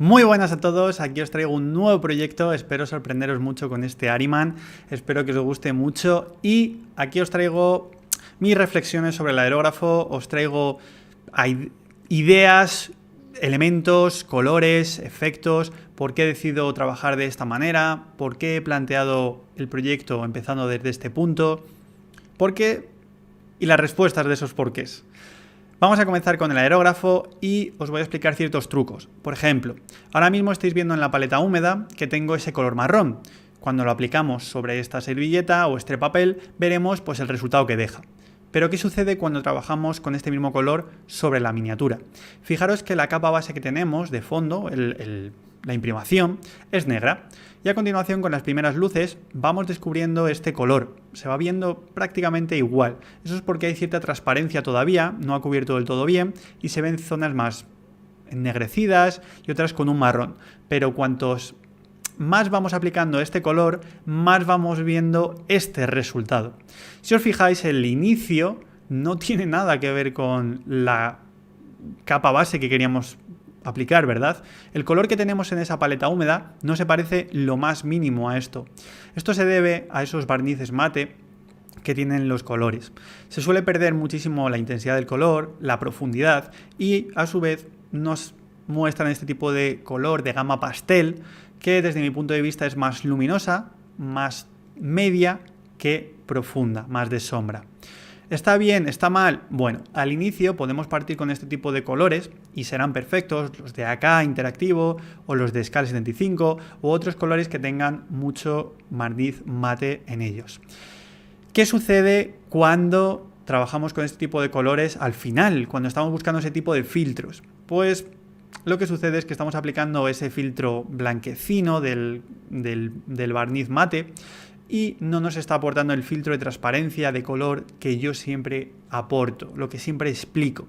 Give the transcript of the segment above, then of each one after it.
Muy buenas a todos, aquí os traigo un nuevo proyecto, espero sorprenderos mucho con este Ariman, espero que os guste mucho y aquí os traigo mis reflexiones sobre el aerógrafo, os traigo ideas, elementos, colores, efectos, por qué he decidido trabajar de esta manera, por qué he planteado el proyecto empezando desde este punto, por qué y las respuestas de esos porqués. Vamos a comenzar con el aerógrafo y os voy a explicar ciertos trucos. Por ejemplo, ahora mismo estáis viendo en la paleta húmeda que tengo ese color marrón. Cuando lo aplicamos sobre esta servilleta o este papel, veremos pues el resultado que deja. Pero ¿qué sucede cuando trabajamos con este mismo color sobre la miniatura? Fijaros que la capa base que tenemos de fondo, la imprimación, es negra. Y a continuación, con las primeras luces, vamos descubriendo este color. Se va viendo prácticamente igual. Eso es porque hay cierta transparencia todavía, no ha cubierto del todo bien, y se ven zonas más ennegrecidas y otras con un marrón. Pero cuantos más vamos aplicando este color, más vamos viendo este resultado. Si os fijáis, el inicio no tiene nada que ver con la capa base que queríamos aplicar, ¿verdad? El color que tenemos en esa paleta húmeda no se parece lo más mínimo a esto. Esto se debe a esos barnices mate que tienen los colores. Se suele perder muchísimo la intensidad del color, la profundidad y a su vez nos muestran este tipo de color de gama pastel que desde mi punto de vista es más luminosa, más media que profunda, más de sombra. ¿Está bien? ¿Está mal? Bueno, al inicio podemos partir con este tipo de colores y serán perfectos, los de AK interactivo o los de Scala 75 u otros colores que tengan mucho barniz mate en ellos. ¿Qué sucede cuando trabajamos con este tipo de colores al final, cuando estamos buscando ese tipo de filtros? Pues lo que sucede es que estamos aplicando ese filtro blanquecino del barniz mate y no nos está aportando el filtro de transparencia, de color que yo siempre aporto, lo que siempre explico.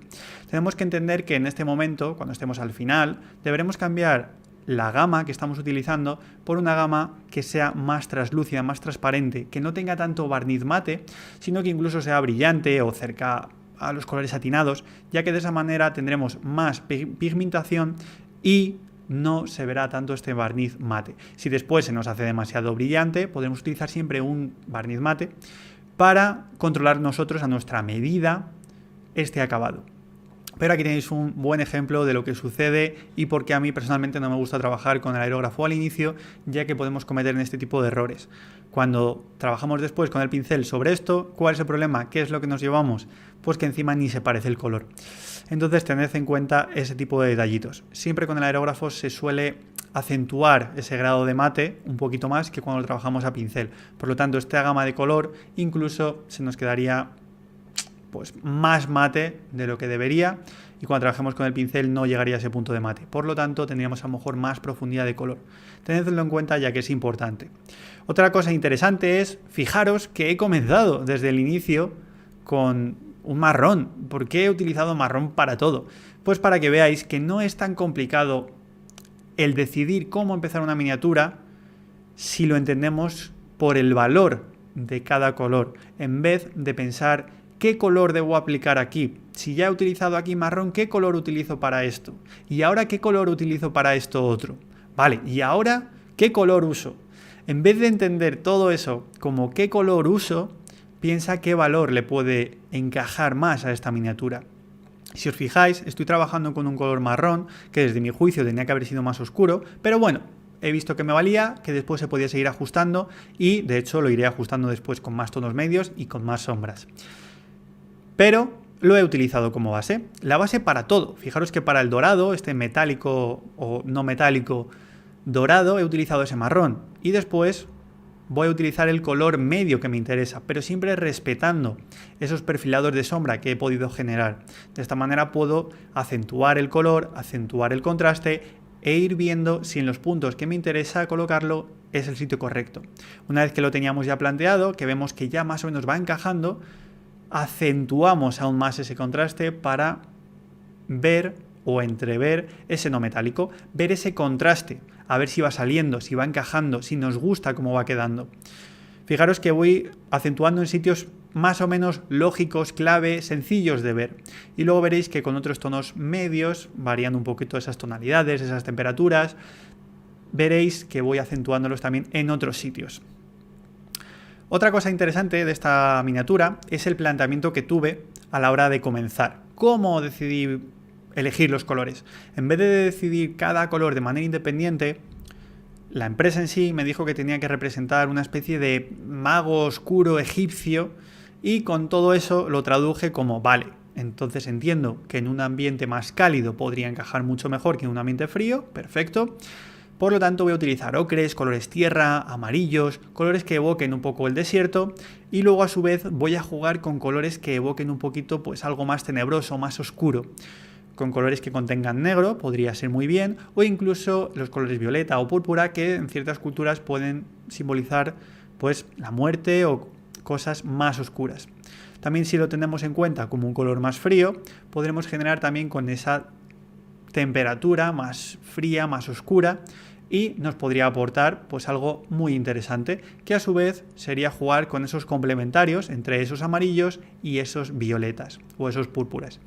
Tenemos que entender que en este momento, cuando estemos al final, deberemos cambiar la gama que estamos utilizando por una gama que sea más translúcida, más transparente, que no tenga tanto barniz mate, sino que incluso sea brillante o cerca a los colores satinados, ya que de esa manera tendremos más pigmentación y no se verá tanto este barniz mate. Si después se nos hace demasiado brillante, podemos utilizar siempre un barniz mate para controlar nosotros a nuestra medida este acabado. Pero aquí tenéis un buen ejemplo de lo que sucede y por qué a mí personalmente no me gusta trabajar con el aerógrafo al inicio, ya que podemos cometer en este tipo de errores. Cuando trabajamos después con el pincel sobre esto, ¿cuál es el problema? ¿Qué es lo que nos llevamos? Pues que encima ni se parece el color. Entonces tened en cuenta ese tipo de detallitos. Siempre con el aerógrafo se suele acentuar ese grado de mate un poquito más que cuando lo trabajamos a pincel. Por lo tanto, esta gama de color incluso se nos quedaría pues más mate de lo que debería y cuando trabajemos con el pincel no llegaría a ese punto de mate. Por lo tanto, tendríamos a lo mejor más profundidad de color. Tenedlo en cuenta ya que es importante. Otra cosa interesante es, fijaros que he comenzado desde el inicio con un marrón. ¿Por qué he utilizado marrón para todo? Pues para que veáis que no es tan complicado el decidir cómo empezar una miniatura si lo entendemos por el valor de cada color, en vez de pensar ¿qué color debo aplicar aquí? Si ya he utilizado aquí marrón, ¿qué color utilizo para esto? Y ahora, ¿qué color utilizo para esto otro? Vale, ¿y ahora qué color uso? En vez de entender todo eso como qué color uso, piensa qué valor le puede encajar más a esta miniatura. Si os fijáis, estoy trabajando con un color marrón, que desde mi juicio tenía que haber sido más oscuro, pero bueno, he visto que me valía, que después se podía seguir ajustando y de hecho lo iré ajustando después con más tonos medios y con más sombras. Pero lo he utilizado como base. La base para todo. Fijaros que para el dorado, este metálico o no metálico dorado, he utilizado ese marrón. Y después voy a utilizar el color medio que me interesa, pero siempre respetando esos perfilados de sombra que he podido generar. De esta manera puedo acentuar el color, acentuar el contraste e ir viendo si en los puntos que me interesa colocarlo es el sitio correcto. Una vez que lo teníamos ya planteado, que vemos que ya más o menos va encajando, acentuamos aún más ese contraste para ver o entrever ese no metálico, ver ese contraste, a ver si va saliendo, si va encajando, si nos gusta cómo va quedando. Fijaros que voy acentuando en sitios más o menos lógicos, clave, sencillos de ver. Y luego veréis que con otros tonos medios, variando un poquito esas tonalidades, esas temperaturas, veréis que voy acentuándolos también en otros sitios. Otra cosa interesante de esta miniatura es el planteamiento que tuve a la hora de comenzar. ¿Cómo decidí elegir los colores? En vez de decidir cada color de manera independiente, la empresa en sí me dijo que tenía que representar una especie de mago oscuro egipcio y con todo eso lo traduje como vale. Entonces entiendo que en un ambiente más cálido podría encajar mucho mejor que en un ambiente frío, perfecto. Por lo tanto voy a utilizar ocres, colores tierra, amarillos, colores que evoquen un poco el desierto y luego a su vez voy a jugar con colores que evoquen un poquito pues algo más tenebroso, más oscuro. Con colores que contengan negro podría ser muy bien, o incluso los colores violeta o púrpura que en ciertas culturas pueden simbolizar pues la muerte o cosas más oscuras. También si lo tenemos en cuenta como un color más frío, podremos generar también con esa temperatura más fría, más oscura, y nos podría aportar pues algo muy interesante, que a su vez sería jugar con esos complementarios entre esos amarillos y esos violetas o esos púrpuras.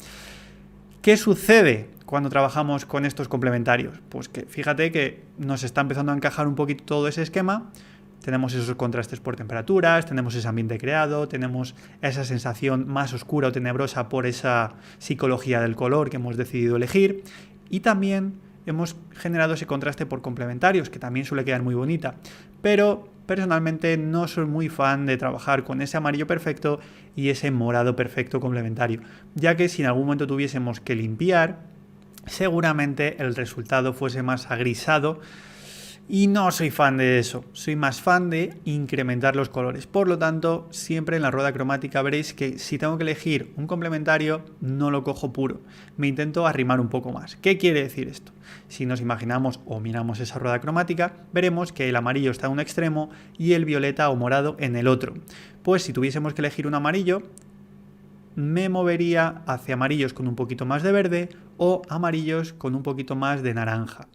¿Qué sucede cuando trabajamos con estos complementarios? Pues que fíjate que nos está empezando a encajar un poquito todo ese esquema. Tenemos esos contrastes por temperaturas, tenemos ese ambiente creado, tenemos esa sensación más oscura o tenebrosa por esa psicología del color que hemos decidido elegir, y también hemos generado ese contraste por complementarios, que también suele quedar muy bonita, pero personalmente no soy muy fan de trabajar con ese amarillo perfecto y ese morado perfecto complementario, ya que si en algún momento tuviésemos que limpiar, seguramente el resultado fuese más agrisado y no soy fan de eso, soy más fan de incrementar los colores. Por lo tanto, siempre en la rueda cromática veréis que si tengo que elegir un complementario, no lo cojo puro, me intento arrimar un poco más. ¿Qué quiere decir esto? Si nos imaginamos o miramos esa rueda cromática, veremos que el amarillo está en un extremo y el violeta o morado en el otro. Pues si tuviésemos que elegir un amarillo, me movería hacia amarillos con un poquito más de verde o amarillos con un poquito más de naranja.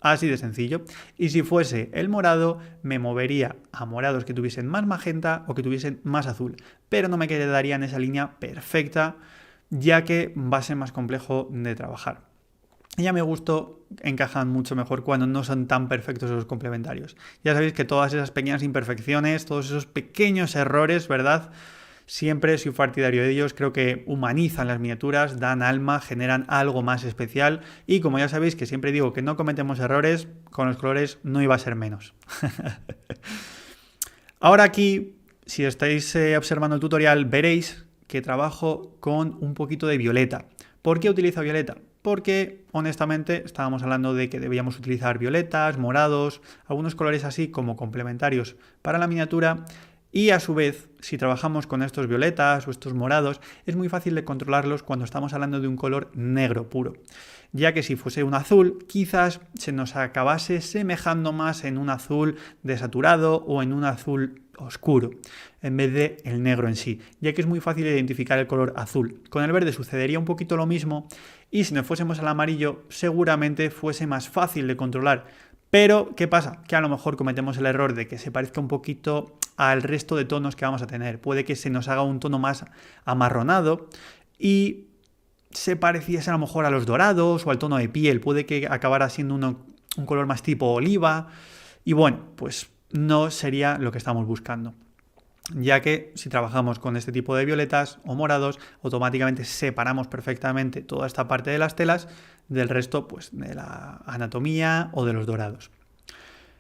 Así de sencillo. Y si fuese el morado, me movería a morados que tuviesen más magenta o que tuviesen más azul. Pero no me quedaría en esa línea perfecta, ya que va a ser más complejo de trabajar. Y a mi gusto encajan mucho mejor cuando no son tan perfectos los complementarios. Ya sabéis que todas esas pequeñas imperfecciones, todos esos pequeños errores, ¿verdad? Siempre soy partidario de ellos, creo que humanizan las miniaturas, dan alma, generan algo más especial y como ya sabéis que siempre digo que no cometemos errores, con los colores no iba a ser menos. Ahora aquí, si estáis observando el tutorial, veréis que trabajo con un poquito de violeta. ¿Por qué utilizo violeta? Porque honestamente estábamos hablando de que debíamos utilizar violetas, morados, algunos colores así como complementarios para la miniatura. Y a su vez, si trabajamos con estos violetas o estos morados, es muy fácil de controlarlos cuando estamos hablando de un color negro puro. Ya que si fuese un azul, quizás se nos acabase semejando más en un azul desaturado o en un azul oscuro, en vez de el negro en sí, ya que es muy fácil identificar el color azul. Con el verde sucedería un poquito lo mismo y si nos fuésemos al amarillo, seguramente fuese más fácil de controlar. Pero, ¿qué pasa? Que a lo mejor cometemos el error de que se parezca un poquito al resto de tonos que vamos a tener. Puede que se nos haga un tono más amarronado y se pareciese a lo mejor a los dorados o al tono de piel. Puede que acabara siendo un color más tipo oliva. Y bueno, pues no sería lo que estamos buscando. Ya que si trabajamos con este tipo de violetas o morados, automáticamente separamos perfectamente toda esta parte de las telas del resto pues, de la anatomía o de los dorados.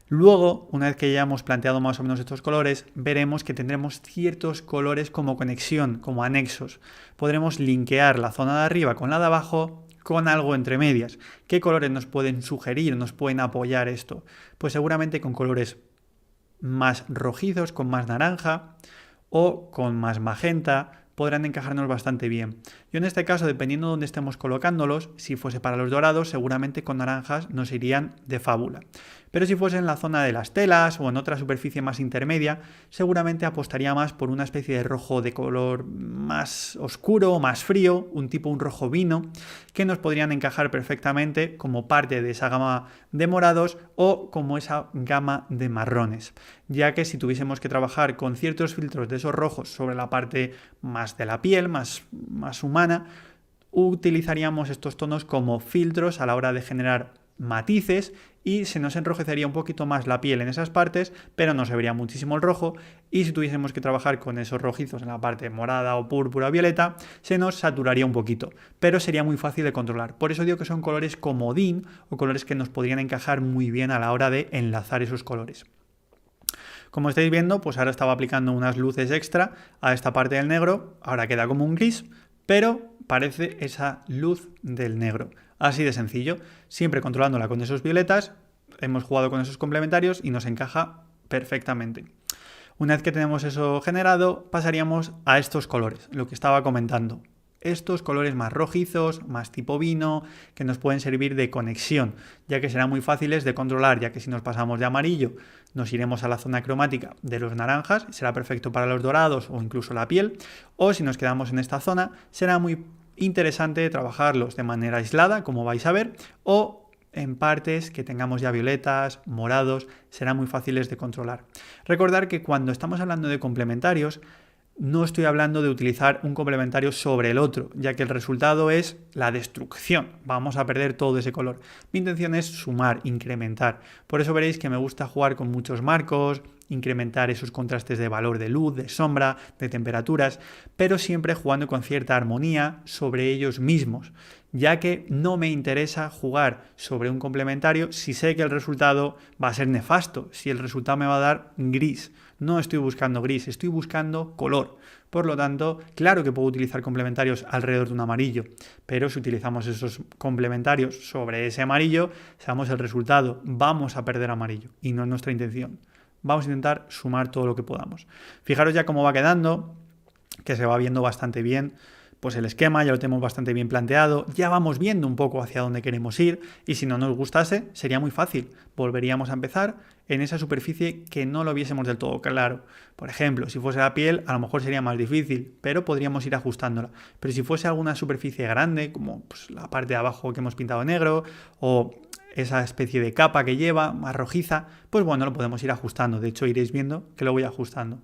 Luego, una vez que ya hemos planteado más o menos estos colores, veremos que tendremos ciertos colores como conexión, como anexos. Podremos linkear la zona de arriba con la de abajo con algo entre medias. ¿Qué colores nos pueden sugerir, nos pueden apoyar esto? Pues seguramente con colores más rojizos, con más naranja o con más magenta, podrán encajarnos bastante bien. Yo en este caso, dependiendo de dónde estemos colocándolos, si fuese para los dorados, seguramente con naranjas nos irían de fábula. Pero si fuese en la zona de las telas o en otra superficie más intermedia, seguramente apostaría más por una especie de rojo de color más oscuro, más frío, un rojo vino, que nos podrían encajar perfectamente como parte de esa gama de morados o como esa gama de marrones, ya que si tuviésemos que trabajar con ciertos filtros de esos rojos sobre la parte más de la piel, más humana, utilizaríamos estos tonos como filtros a la hora de generar matices y se nos enrojecería un poquito más la piel en esas partes, pero no se vería muchísimo el rojo, y si tuviésemos que trabajar con esos rojizos en la parte morada o púrpura o violeta, se nos saturaría un poquito, pero sería muy fácil de controlar. Por eso digo que son colores comodín o colores que nos podrían encajar muy bien a la hora de enlazar esos colores. Como estáis viendo, pues ahora estaba aplicando unas luces extra a esta parte del negro, ahora queda como un gris, pero parece esa luz del negro. Así de sencillo, siempre controlándola con esos violetas, hemos jugado con esos complementarios y nos encaja perfectamente. Una vez que tenemos eso generado, pasaríamos a estos colores, lo que estaba comentando. Estos colores más rojizos, más tipo vino, que nos pueden servir de conexión, ya que serán muy fáciles de controlar, ya que si nos pasamos de amarillo, nos iremos a la zona cromática de los naranjas, será perfecto para los dorados o incluso la piel, o si nos quedamos en esta zona, será muy interesante trabajarlos de manera aislada, como vais a ver, o en partes que tengamos ya violetas, morados, serán muy fáciles de controlar. Recordar que cuando estamos hablando de complementarios, no estoy hablando de utilizar un complementario sobre el otro, ya que el resultado es la destrucción. Vamos a perder todo ese color. Mi intención es sumar, incrementar. Por eso veréis que me gusta jugar con muchos marcos, incrementar esos contrastes de valor de luz, de sombra, de temperaturas, pero siempre jugando con cierta armonía sobre ellos mismos, ya que no me interesa jugar sobre un complementario si sé que el resultado va a ser nefasto, si el resultado me va a dar gris. No estoy buscando gris, estoy buscando color. Por lo tanto, claro que puedo utilizar complementarios alrededor de un amarillo, pero si utilizamos esos complementarios sobre ese amarillo, sabemos el resultado, vamos a perder amarillo y no es nuestra intención. Vamos a intentar sumar todo lo que podamos. Fijaros ya cómo va quedando, que se va viendo bastante bien. Pues el esquema ya lo tenemos bastante bien planteado, ya vamos viendo un poco hacia dónde queremos ir y si no nos gustase sería muy fácil, volveríamos a empezar en esa superficie que no lo viésemos del todo claro. Por ejemplo, si fuese la piel a lo mejor sería más difícil, pero podríamos ir ajustándola. Pero si fuese alguna superficie grande, como pues, la parte de abajo que hemos pintado negro o esa especie de capa que lleva, más rojiza, pues bueno, lo podemos ir ajustando. De hecho iréis viendo que lo voy ajustando.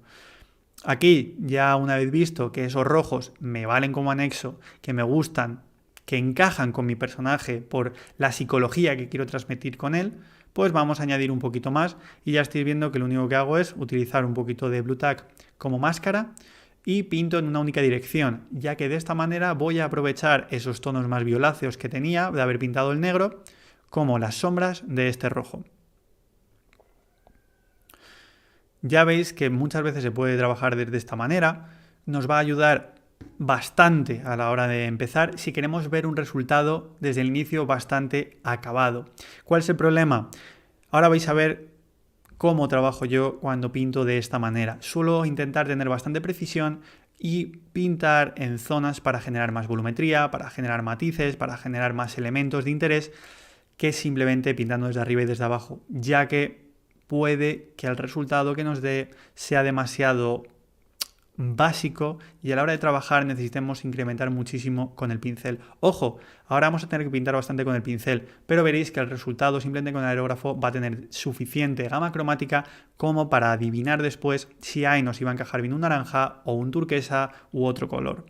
Aquí, ya una vez visto que esos rojos me valen como anexo, que me gustan, que encajan con mi personaje por la psicología que quiero transmitir con él, pues vamos a añadir un poquito más y ya estáis viendo que lo único que hago es utilizar un poquito de Blue Tack como máscara y pinto en una única dirección, ya que de esta manera voy a aprovechar esos tonos más violáceos que tenía de haber pintado el negro como las sombras de este rojo. Ya veis que muchas veces se puede trabajar desde esta manera, nos va a ayudar bastante a la hora de empezar si queremos ver un resultado desde el inicio bastante acabado. ¿Cuál es el problema? Ahora vais a ver cómo trabajo yo cuando pinto de esta manera. Suelo intentar tener bastante precisión y pintar en zonas para generar más volumetría, para generar matices, para generar más elementos de interés que simplemente pintando desde arriba y desde abajo, ya que puede que el resultado que nos dé sea demasiado básico y a la hora de trabajar necesitemos incrementar muchísimo con el pincel. Ojo, ahora vamos a tener que pintar bastante con el pincel, pero veréis que el resultado simplemente con el aerógrafo va a tener suficiente gama cromática como para adivinar después si ahí nos iba a encajar bien un naranja o un turquesa u otro color.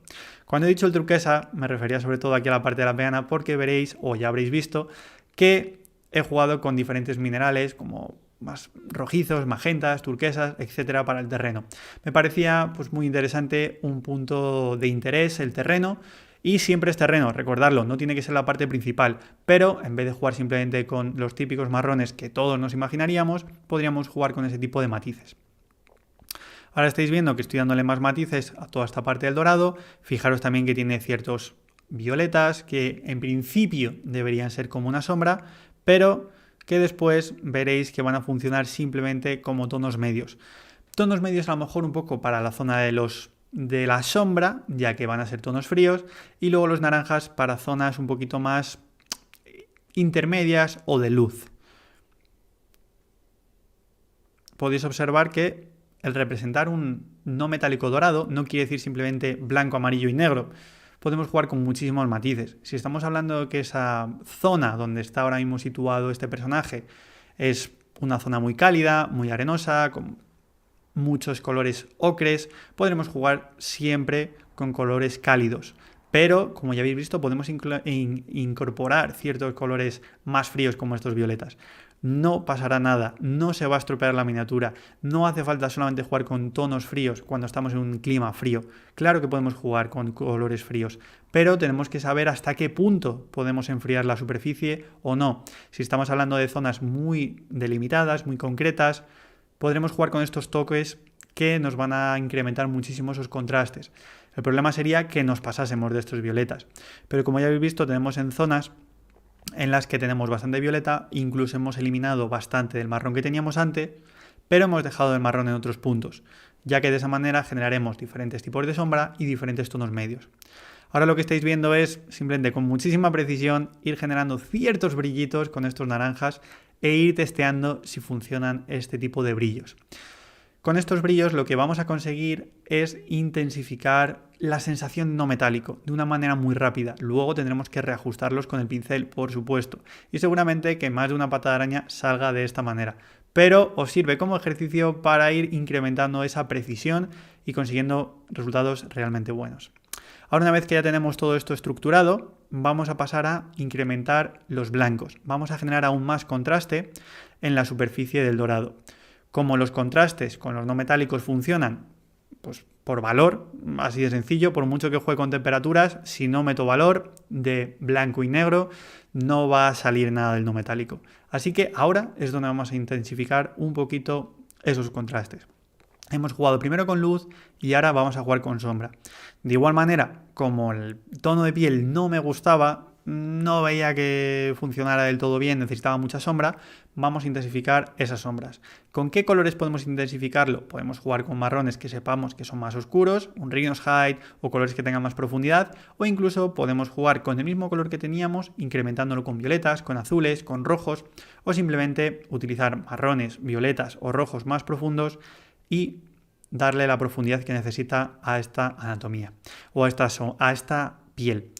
Cuando he dicho el turquesa me refería sobre todo aquí a la parte de la peana porque veréis o ya habréis visto que he jugado con diferentes minerales como más rojizos, magentas, turquesas, etcétera, para el terreno. Me parecía pues muy interesante, un punto de interés el terreno, y siempre es terreno, recordarlo, no tiene que ser la parte principal, pero en vez de jugar simplemente con los típicos marrones que todos nos imaginaríamos, podríamos jugar con ese tipo de matices. Ahora estáis viendo que estoy dándole más matices a toda esta parte del dorado. Fijaros también que tiene ciertos violetas que en principio deberían ser como una sombra, pero que después veréis que van a funcionar simplemente como tonos medios. Tonos medios a lo mejor un poco para la zona de la sombra, ya que van a ser tonos fríos, y luego los naranjas para zonas un poquito más intermedias o de luz. podéis observar que el representar un no metálico dorado no quiere decir simplemente blanco, amarillo y negro. Podemos jugar con muchísimos matices. Si estamos hablando de que esa zona donde está ahora mismo situado este personaje es una zona muy cálida, muy arenosa, con muchos colores ocres, podremos jugar siempre con colores cálidos. Pero, como ya habéis visto, podemos incorporar ciertos colores más fríos como estos violetas. No pasará nada, no se va a estropear la miniatura, no hace falta solamente jugar con tonos fríos cuando estamos en un clima frío. Claro que podemos jugar con colores fríos, pero tenemos que saber hasta qué punto podemos enfriar la superficie o no. Si estamos hablando de zonas muy delimitadas, muy concretas, podremos jugar con estos toques que nos van a incrementar muchísimo esos contrastes. El problema sería que nos pasásemos de estos violetas. Pero como ya habéis visto, tenemos en zonas en las que tenemos bastante violeta, incluso hemos eliminado bastante del marrón que teníamos antes, pero hemos dejado el marrón en otros puntos, ya que de esa manera generaremos diferentes tipos de sombra y diferentes tonos medios. Ahora lo que estáis viendo es simplemente con muchísima precisión ir generando ciertos brillitos con estos naranjas e ir testeando si funcionan este tipo de brillos. Con estos brillos lo que vamos a conseguir es intensificar la sensación no metálico de una manera muy rápida. Luego tendremos que reajustarlos con el pincel, por supuesto. Y seguramente que más de una pata de araña salga de esta manera. Pero os sirve como ejercicio para ir incrementando esa precisión y consiguiendo resultados realmente buenos. Ahora, una vez que ya tenemos todo esto estructurado, vamos a pasar a incrementar los blancos. Vamos a generar aún más contraste en la superficie del dorado. Como los contrastes con los no metálicos funcionan, pues por valor, así de sencillo, por mucho que juegue con temperaturas, si no meto valor de blanco y negro, no va a salir nada del no metálico. Así que ahora es donde vamos a intensificar un poquito esos contrastes. Hemos jugado primero con luz y ahora vamos a jugar con sombra. De igual manera, como el tono de piel no me gustaba, no veía que funcionara del todo bien, necesitaba mucha sombra, vamos a intensificar esas sombras. ¿Con qué colores podemos intensificarlo? Podemos jugar con marrones que sepamos que son más oscuros, un Rhinos Hide o colores que tengan más profundidad, o incluso podemos jugar con el mismo color que teníamos, incrementándolo con violetas, con azules, con rojos, o simplemente utilizar marrones, violetas o rojos más profundos y darle la profundidad que necesita a esta anatomía o a esta piel.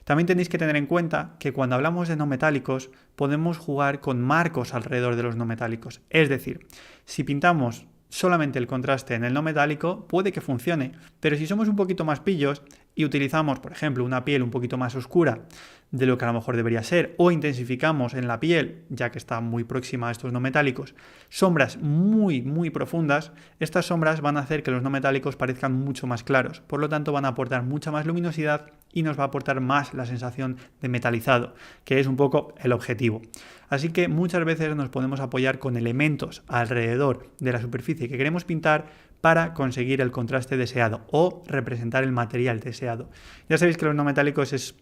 También tenéis que tener en cuenta que cuando hablamos de no metálicos podemos jugar con marcos alrededor de los no metálicos. Es decir, si pintamos solamente el contraste en el no metálico puede que funcione, pero si somos un poquito más pillos y utilizamos, por ejemplo, una piel un poquito más oscura de lo que a lo mejor debería ser, o intensificamos en la piel, ya que está muy próxima a estos no metálicos, sombras muy profundas, estas sombras van a hacer que los no metálicos parezcan mucho más claros, por lo tanto van a aportar mucha más luminosidad y nos va a aportar más la sensación de metalizado, que es un poco el objetivo. Así que muchas veces nos podemos apoyar con elementos alrededor de la superficie que queremos pintar para conseguir el contraste deseado o representar el material deseado. Ya sabéis que los no metálicos es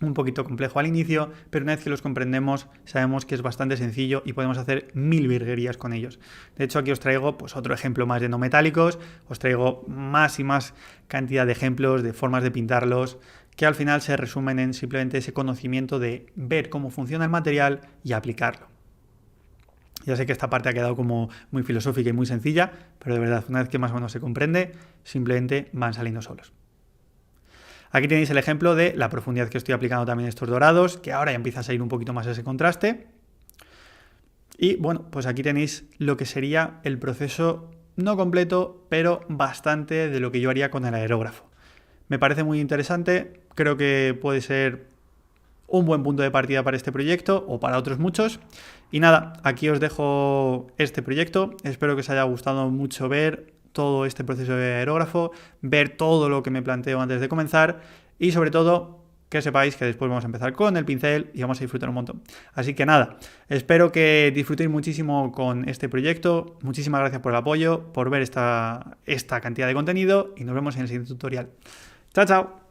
un poquito complejo al inicio, pero una vez que los comprendemos sabemos que es bastante sencillo y podemos hacer mil virguerías con ellos. De hecho, aquí os traigo pues, otro ejemplo más de no metálicos, os traigo más y más cantidad de ejemplos, de formas de pintarlos, que al final se resumen en simplemente ese conocimiento de ver cómo funciona el material y aplicarlo. Ya sé que esta parte ha quedado como muy filosófica y muy sencilla, pero de verdad, una vez que más o menos se comprende, simplemente van saliendo solos. Aquí tenéis el ejemplo de la profundidad que estoy aplicando también a estos dorados, que ahora ya empieza a salir un poquito más ese contraste. Y bueno, pues aquí tenéis lo que sería el proceso no completo, pero bastante de lo que yo haría con el aerógrafo. Me parece muy interesante, creo que puede ser un buen punto de partida para este proyecto o para otros muchos. Y nada, aquí os dejo este proyecto, espero que os haya gustado mucho ver todo este proceso de aerógrafo, ver todo lo que me planteo antes de comenzar y sobre todo que sepáis que después vamos a empezar con el pincel y vamos a disfrutar un montón. Así que nada, espero que disfrutéis muchísimo con este proyecto, muchísimas gracias por el apoyo, por ver esta cantidad de contenido y nos vemos en el siguiente tutorial. ¡Chao, chao!